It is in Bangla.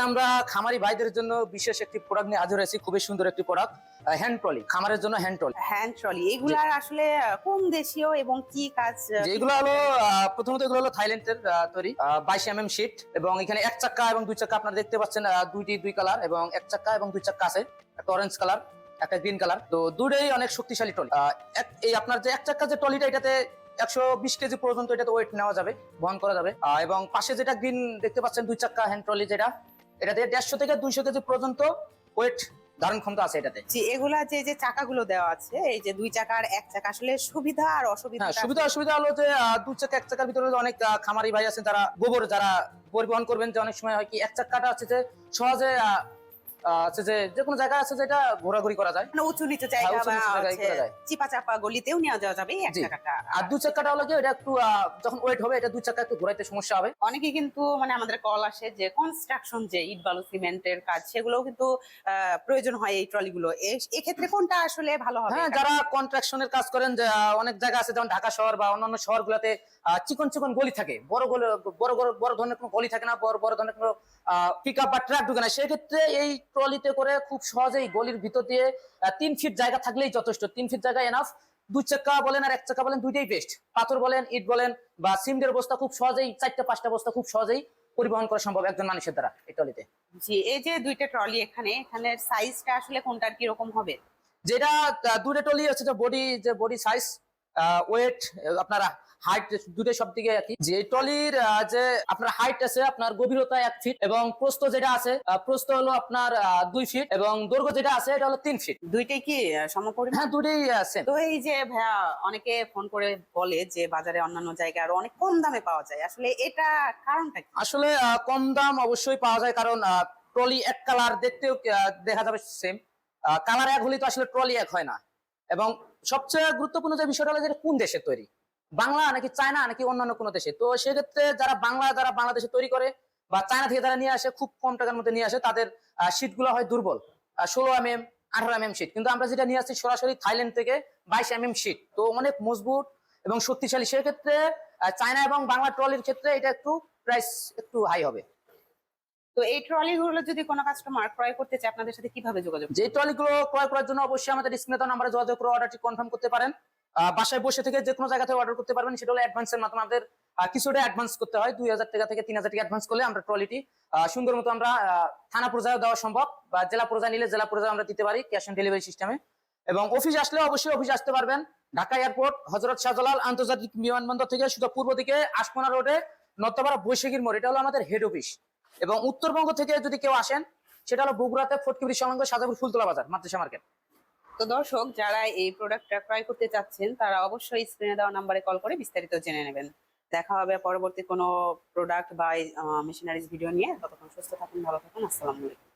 আমরা খামারি ভাইদের জন্য বিশেষ একটি প্রোডাক্ট নিয়ে হাজির হয়েছি। খুবই সুন্দর একটি প্রোডাক্ট, হ্যান্ড ট্রলি, খামারের জন্য হ্যান্ড ট্রলি। হ্যান্ড ট্রলি এগুলার আসলে কোন দেশীয় এবং কি কাজ? যেগুলো হলো প্রথমত এগুলো হলো থাইল্যান্ডের তৈরি, 22 mm শীট, এবং এখানে এক চাক্কা এবং দুই চাক্কা আপনারা দেখতে পাচ্ছেন, দুই কালার, এবং এক চাক্কা এবং দুই চাক্কা আছে, একটা অরেঞ্জ কালার, একটা গ্রিন কালার। তো দুটোই অনেক শক্তিশালী ট্রলি। এই আপনার যে এক চাক্কা যে ট্রলিটা, এটাতে 120 কেজি পর্যন্ত এটাতে ওয়েট নেওয়া যাবে, বহন করা যাবে। এবং পাশে যেটা গ্রিন দেখতে পাচ্ছেন দুই চাক্কা হ্যান্ড ট্রলি, যেটা এটাতে 150 থেকে 200 কেজি পর্যন্ত ওয়েট ধারণ ক্ষমতা আছে এটাতে। জি, এগুলা যে চাকাগুলো দেওয়া আছে, এই যে দুই চাকা আর এক চাকা, আসলে সুবিধা আর অসুবিধা? হ্যাঁ, সুবিধা অসুবিধা হলো যে দুই চাকা এক চাকার ভিতরে অনেক খামারি ভাই আছেন, তারা গোবর যারা পরিবহন করবেন, যে অনেক সময় হয় কি এক চাকাটা আছে যে সহজে আছে যে কোনো জায়গা আছে যেটা ঘোরাঘুরি করা যায়, মানে উঁচু নিচু জায়গা উঁচু নিচু জায়গায় করা যায়। চিপা চাপা গলিতেও নিয়ে যাওয়া যাবে এই এক জি। চাকাটা। আর দুই চাকাটা হলো কি, এটা একটু যখন ওয়েট হবে, এটা দুই চাকা একটু ঘোরাইতে সমস্যা হবে। অনেকে কিন্তু মানে আমাদের কল আসে যে কনস্ট্রাকশন, যে ইট বালু সিমেন্টের কাজ, সেগুলোও কিন্তু প্রয়োজন হয় এই ট্রলিগুলো। এক্ষেত্রে কোনটা আসলে ভালো হবে? হ্যাঁ, যারা কনস্ট্রাকশনের কাজ করেন, যে অনেক জায়গা আছে যেমন ঢাকা শহর বা অন্যান্য শহরগুলোতে চিকন চিকন গলি থাকে, বড় ধরনের কোনো গলি থাকে না, বড় ধরনের কোনো পিকআপ বা ট্রাক ঢুকে না। সেক্ষেত্রে এই ট্রলিতে করে খুব সহজেই গলির ভিতর দিয়ে 3 ফিট জায়গা থাকলেই যথেষ্ট। 3 ফিট জায়গা এনাফ। দুই চাকা বলেন আর এক চাকা বলেন, দুইটাই বেস্ট। পাথর বলেন, ইট বলেন, বা সিমেন্টের বস্তা খুব সহজেই 4-5টা বস্তা খুব সহজেই পরিবহন করা সম্ভব একজন মানুষের দ্বারা এই ট্রলিতে। জি, এই যে দুইটা ট্রলি, এখানে সাইজটা আসলে কোনটার কি রকম হবে? যেটা দুটো ট্রলি হচ্ছে, যে বডি সাইজ, ওয়েট, আপনার হাইট, দুটো সব দিকে একই। যে ট্রলির যে আপনার হাইট আছে, আপনার গভীরতা 1 ফিট, এবং প্রস্থ যেটা আছে, প্রস্থ হলো আপনার 2 ফিট, এবং দৈর্ঘ্য যেটা আছে এটা হলো 3 ফিট। দুইটাই কি সমপরিমাণ? হ্যাঁ, দুটোই সেম। তো এই যে ভাইয়া, অনেকে ফোন করে বলে যে বাজারে অন্যান্য জায়গায় আরো অনেক কম দামে পাওয়া যায়, আসলে এটা কারণটা কি? আসলে কম দাম অবশ্যই পাওয়া যায়, কারণ ট্রলি এক কালার দেখতেও দেখা যাবে সেম, কালার এক হলে তো আসলে ট্রলি এক হয় না। এবং সবচেয়ে গুরুত্বপূর্ণ যে বিষয়টা হলো যে এটা কোন দেশের তৈরি, বাংলা নাকি চায়না নাকি অন্যান্য কোনো দেশে। তো সেক্ষেত্রে যারা বাংলাদেশে তৈরি করে বা চায়না থেকে যারা নিয়ে আসে, খুব কম টাকার মধ্যে নিয়ে আসে, তাদের শীট গুলো হয় দুর্বল, 16 mm 18 mm শীট। কিন্তু আমরা যেটা নিয়ে আসছি সরাসরি থাইল্যান্ড থেকে, 22 mm শীট, তো অনেক মজবুত এবং শক্তিশালী। সেক্ষেত্রে চায়না এবং বাংলা ট্রলির ক্ষেত্রে এটা একটু প্রাইস একটু হাই হবে। তো এই ট্রলি গুলো যদি কোনো কাস্টমার ক্রয় করতে চায়, আপনাদের সাথে কিভাবে যোগাযোগ? যে ট্রলিগুলো ক্রয় করার জন্য অবশ্যই আমাদের স্ক্রিনে দেওয়া নাম্বারে যোগাযোগ করে অর্ডারটি কনফার্ম করতে পারেন। বাসায় বসে থেকে যে কোনো জায়গা থেকে অর্ডার করতে পারবেন। সেটা হলো অ্যাডভান্সের মাধ্যমে। আমাদের কিছুটা অ্যাডভান্স করতে হয়, 2000 টাকা থেকে 3000 টাকা অ্যাডভান্স করলে আমরা ট্রলিটি সুন্দর মতো আমরা থানা পর্যায়ে দেওয়া সম্ভব, বা জেলা পর্যায়ে নিলে জেলা পর্যায়ে আমরা দিতে পারি ক্যাশ অন ডেলিভারি সিস্টেমে। এবং অফিস আসলে অবশ্যই অফিসে আসতে পারবেন। ঢাকা এয়ারপোর্ট, হযরত শাহজালাল আন্তর্জাতিক বিমানবন্দর থেকে সোজা পূর্ব দিকে আশমোনা রোডে, নর্থপাড়া বৈশাখীর মোড়, এটা হলো আমাদের হেড অফিস। এবং উত্তরবঙ্গ থেকে যদি কেউ আসেন, সেটা হলো বগুড়াতে ফটকিবিড়ি সংলগ্ন সাজাপুর ফুলতলা বাজার, মাদ্রাসা মার্কেট। তো দর্শক, যারা এই প্রোডাক্টটা ক্রয় করতে চাচ্ছেন, তারা অবশ্যই স্ক্রিনে দেওয়া নাম্বারে কল করে বিস্তারিত জেনে নেবেন। দেখা হবে পরবর্তী কোনো প্রোডাক্ট বা মেশিনারিজ ভিডিও নিয়ে। ততক্ষণ সুস্থ থাকুন, ভালো থাকুন। আসসালামু আলাইকুম।